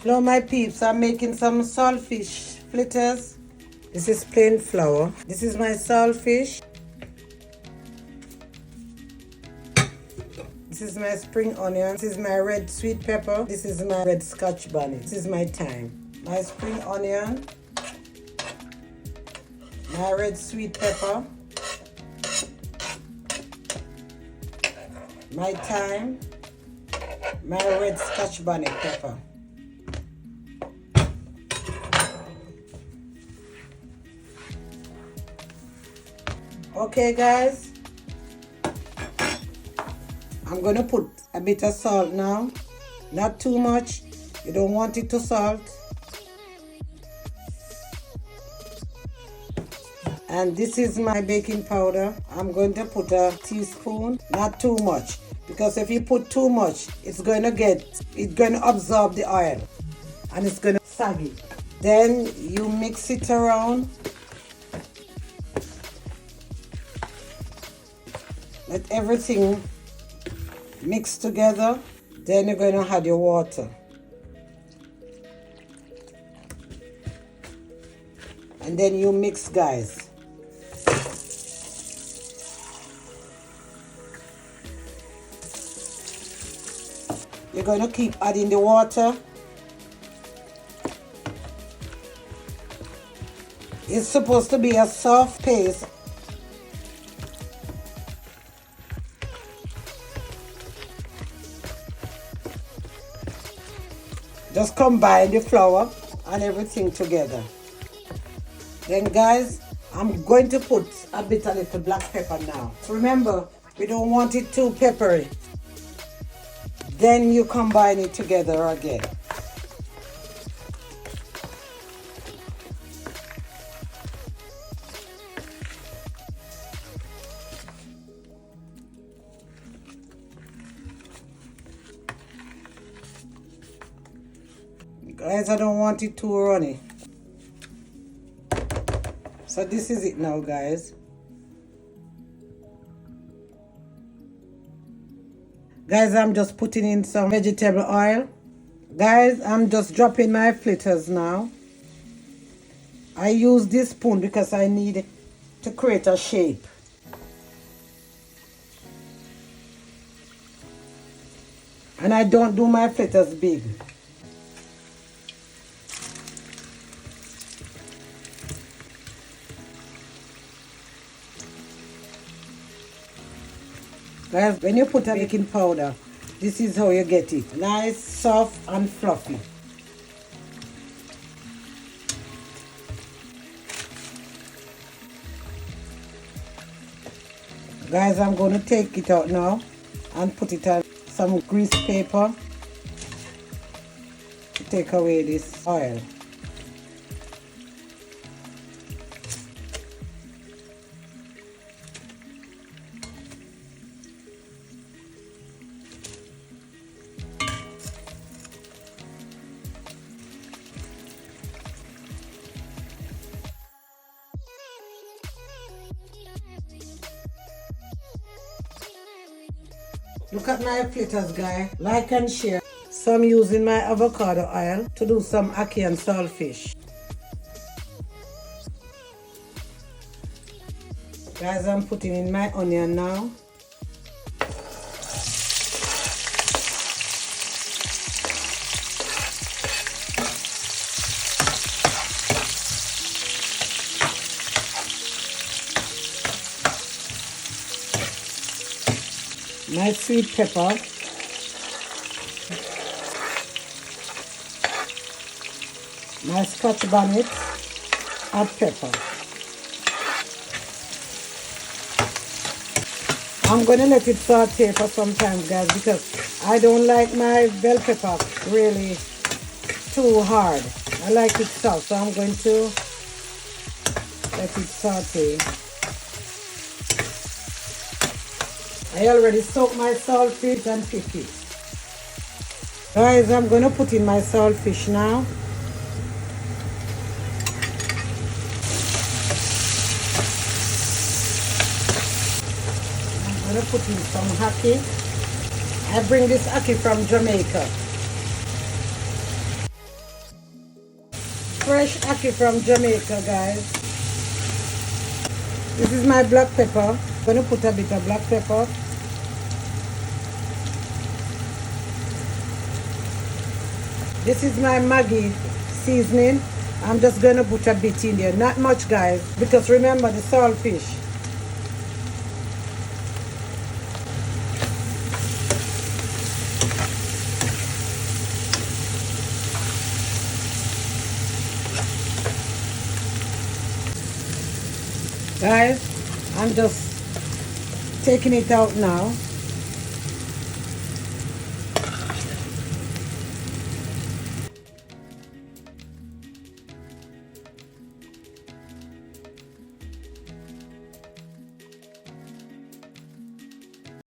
Hello my peeps, I'm making some saltfish fritters. This is plain flour. This is my saltfish. This is my spring onion. This is my red sweet pepper. This is my red scotch bonnet. This is my thyme. My spring onion. My red sweet pepper. My thyme. My red scotch bonnet pepper. Okay guys, I'm gonna put a bit of salt now, not too much, you don't want it to salt. And this is my baking powder. I'm going to put a teaspoon, not too much, because if you put too much, it's going to absorb the oil and it's going to saggy. Then you mix it around. Let everything mix together. Then you're going to add your water. And then you mix, guys. You're going to keep adding the water. It's supposed to be a soft paste. Just combine the flour and everything together. Then guys, I'm going to put a little black pepper now. So remember, we don't want it too peppery. Then you combine it together again. Guys, I don't want it too runny. So this is it now, guys. Guys, I'm just putting in some vegetable oil. Guys, I'm just dropping my fritters now. I use this spoon because I need to create a shape. And I don't do my fritters big. Guys, when you put a baking powder, this is how you get it. Nice, soft and fluffy. Guys, I'm going to take it out now and put it on some grease paper to take away this oil. Look at my fritters, guys. Like and share. So I'm using my avocado oil to do some ackee and saltfish. Guys, I'm putting in my onion now. My sweet pepper, my scotch bonnet, and pepper. I'm going to let it saute for some time, guys, because I don't like my bell pepper really too hard. I like it soft, so I'm going to let it saute. I already soaked my saltfish and cooked it. Guys, I'm going to put in my saltfish now. I'm going to put in some ackee. I bring this ackee from Jamaica. fresh ackee from Jamaica, guys. This is my black pepper. I'm going to put a bit of black pepper. This is my Maggi seasoning. I'm just going to put a bit in there. Not much, guys, because remember the saltfish. Guys, I'm just taking it out now.